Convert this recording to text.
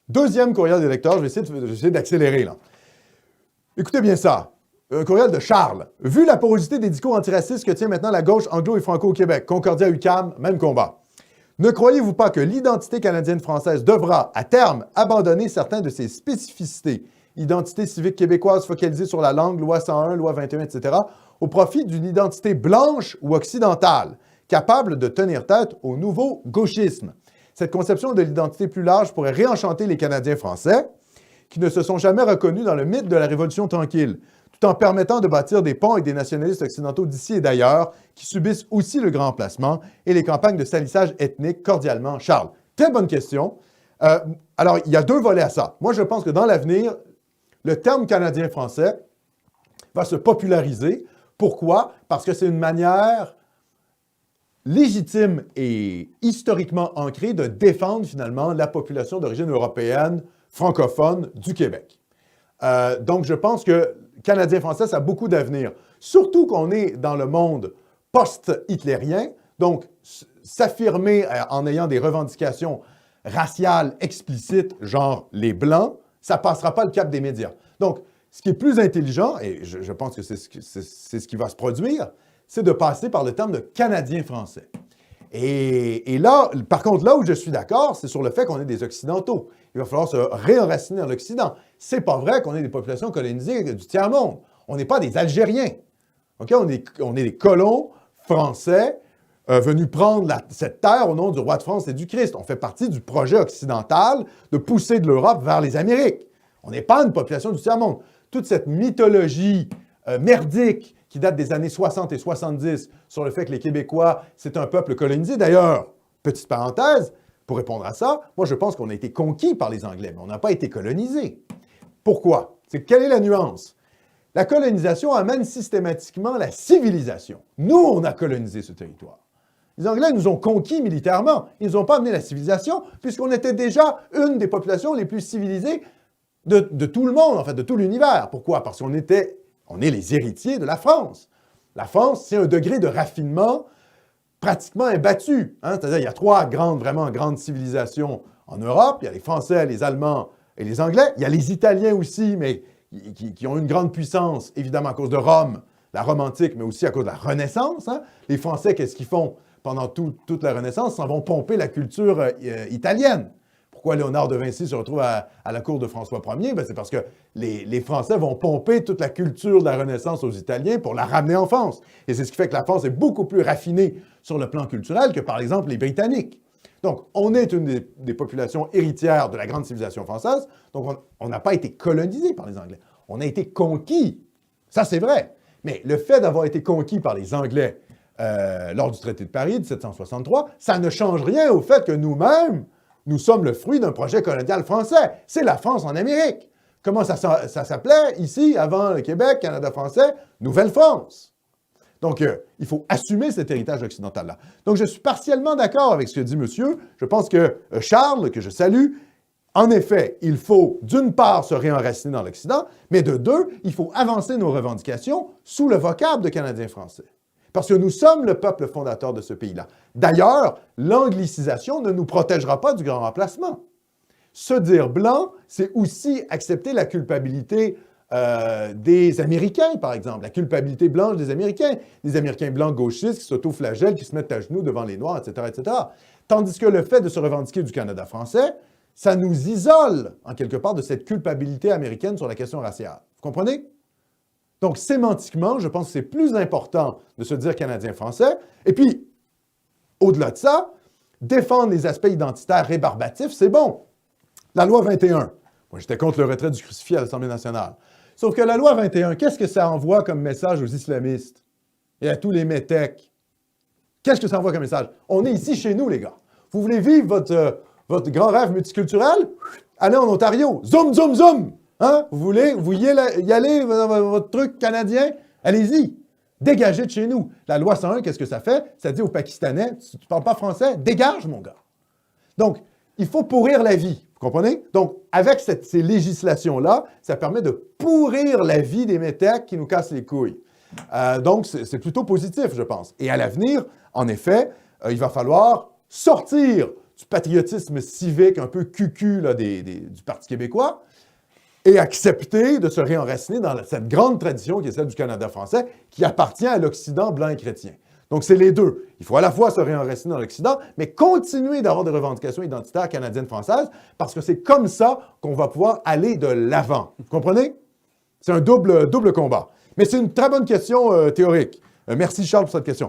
Deuxième courriel des lecteurs, je vais essayer d'accélérer là. Écoutez bien ça. Un courriel de Charles. Vu la porosité des discours antiracistes que tient maintenant la gauche anglo et franco au Québec, Concordia UQAM, même combat. Ne croyez-vous pas que l'identité canadienne-française devra, à terme, abandonner certaines de ses spécificités, identité civique québécoise focalisée sur la langue, loi 101, loi 21, etc., au profit d'une identité blanche ou occidentale, capable de tenir tête au nouveau gauchisme? Cette conception de l'identité plus large pourrait réenchanter les Canadiens français, qui ne se sont jamais reconnus dans le mythe de la Révolution tranquille, tout en permettant de bâtir des ponts avec des nationalistes occidentaux d'ici et d'ailleurs, qui subissent aussi le grand emplacement et les campagnes de salissage ethnique. Cordialement, Charles. Très bonne question. Alors, il y a deux volets à ça. Moi, je pense que dans l'avenir, le terme canadien-français va se populariser. Pourquoi? Parce que c'est une manière légitime et historiquement ancrée de défendre finalement la population d'origine européenne francophone du Québec. Donc, je pense que Canadien-Français, ça a beaucoup d'avenir. Surtout qu'on est dans le monde post-hitlérien, donc s'affirmer en ayant des revendications raciales explicites, genre les Blancs, ça ne passera pas le cap des médias. Donc, ce qui est plus intelligent, et je pense que c'est ce qui va se produire, c'est de passer par le terme de Canadien-Français. Et là, par contre, là où je suis d'accord, c'est sur le fait qu'on est des Occidentaux. Il va falloir se réenraciner dans l'Occident. C'est pas vrai qu'on est des populations colonisées du tiers-monde. On n'est pas des Algériens. Okay? On est des colons français venus prendre cette terre au nom du roi de France et du Christ. On fait partie du projet occidental de pousser de l'Europe vers les Amériques. On n'est pas une population du tiers-monde. Toute cette mythologie merdique qui date des années 60 et 70 sur le fait que les Québécois, c'est un peuple colonisé. D'ailleurs, petite parenthèse, pour répondre à ça, moi je pense qu'on a été conquis par les Anglais, mais on n'a pas été colonisés. Pourquoi? Quelle est la nuance? La colonisation amène systématiquement la civilisation. Nous, on a colonisé ce territoire. Les Anglais nous ont conquis militairement. Ils ne nous ont pas amené la civilisation, puisqu'on était déjà une des populations les plus civilisées de tout le monde, en fait, de tout l'univers. Pourquoi? Parce qu'on est les héritiers de la France. La France, c'est un degré de raffinement pratiquement imbattu. Hein? C'est-à-dire, il y a trois vraiment grandes civilisations en Europe. Il y a les Français, les Allemands et les Anglais. Il y a les Italiens aussi, mais qui ont une grande puissance, évidemment à cause de Rome, la Rome antique, mais aussi à cause de la Renaissance. Hein? Les Français, qu'est-ce qu'ils font pendant toute la Renaissance? Ils s'en vont pomper la culture italienne. Pourquoi Léonard de Vinci se retrouve à la cour de François Ier? C'est parce que les Français vont pomper toute la culture de la Renaissance aux Italiens pour la ramener en France. Et c'est ce qui fait que la France est beaucoup plus raffinée sur le plan culturel que, par exemple, les Britanniques. Donc, on est une des populations héritières de la grande civilisation française. Donc, on n'a pas été colonisé par les Anglais. On a été conquis. Ça, c'est vrai. Mais le fait d'avoir été conquis par les Anglais lors du traité de Paris de 1763, ça ne change rien au fait que nous-mêmes, nous sommes le fruit d'un projet colonial français. C'est la France en Amérique. Comment ça s'appelait ici, avant le Québec, Canada français? Nouvelle-France. Donc, il faut assumer cet héritage occidental-là. Donc, je suis partiellement d'accord avec ce que dit monsieur. Je pense que Charles, que je salue, en effet, il faut d'une part se réenraciner dans l'Occident, mais de deux, il faut avancer nos revendications sous le vocable de Canadiens français. Parce que nous sommes le peuple fondateur de ce pays-là. D'ailleurs, l'anglicisation ne nous protégera pas du grand remplacement. Se dire blanc, c'est aussi accepter la culpabilité des Américains, par exemple, la culpabilité blanche des Américains blancs gauchistes qui s'auto-flagellent, qui se mettent à genoux devant les Noirs, etc., etc. Tandis que le fait de se revendiquer du Canada français, ça nous isole, en quelque part, de cette culpabilité américaine sur la question raciale. Vous comprenez? Donc, sémantiquement, je pense que c'est plus important de se dire Canadien-Français. Et puis, au-delà de ça, défendre les aspects identitaires rébarbatifs, c'est bon. La loi 21. Moi, j'étais contre le retrait du crucifix à l'Assemblée nationale. Sauf que la loi 21, qu'est-ce que ça envoie comme message aux islamistes et à tous les métèques? Qu'est-ce que ça envoie comme message? On est ici chez nous, les gars. Vous voulez vivre votre grand rêve multiculturel? Allez en Ontario. Zoom, zoom, zoom! Hein? Vous y aller dans votre truc canadien? Allez-y. Dégagez de chez nous. La loi 101, qu'est-ce que ça fait? Ça dit aux Pakistanais, tu ne parles pas français, dégage, mon gars. Donc, il faut pourrir la vie. Vous comprenez? Donc, avec ces législations-là, ça permet de pourrir la vie des métèques qui nous cassent les couilles. Donc, c'est plutôt positif, je pense. Et à l'avenir, en effet, il va falloir sortir du patriotisme civique un peu cucu là, du Parti québécois et accepter de se réenraciner dans cette grande tradition qui est celle du Canada français, qui appartient à l'Occident blanc et chrétien. Donc, c'est les deux. Il faut à la fois se réenraciner dans l'Occident, mais continuer d'avoir des revendications identitaires canadiennes-françaises, parce que c'est comme ça qu'on va pouvoir aller de l'avant. Vous comprenez? C'est un double combat. Mais c'est une très bonne question théorique. Merci Charles pour cette question.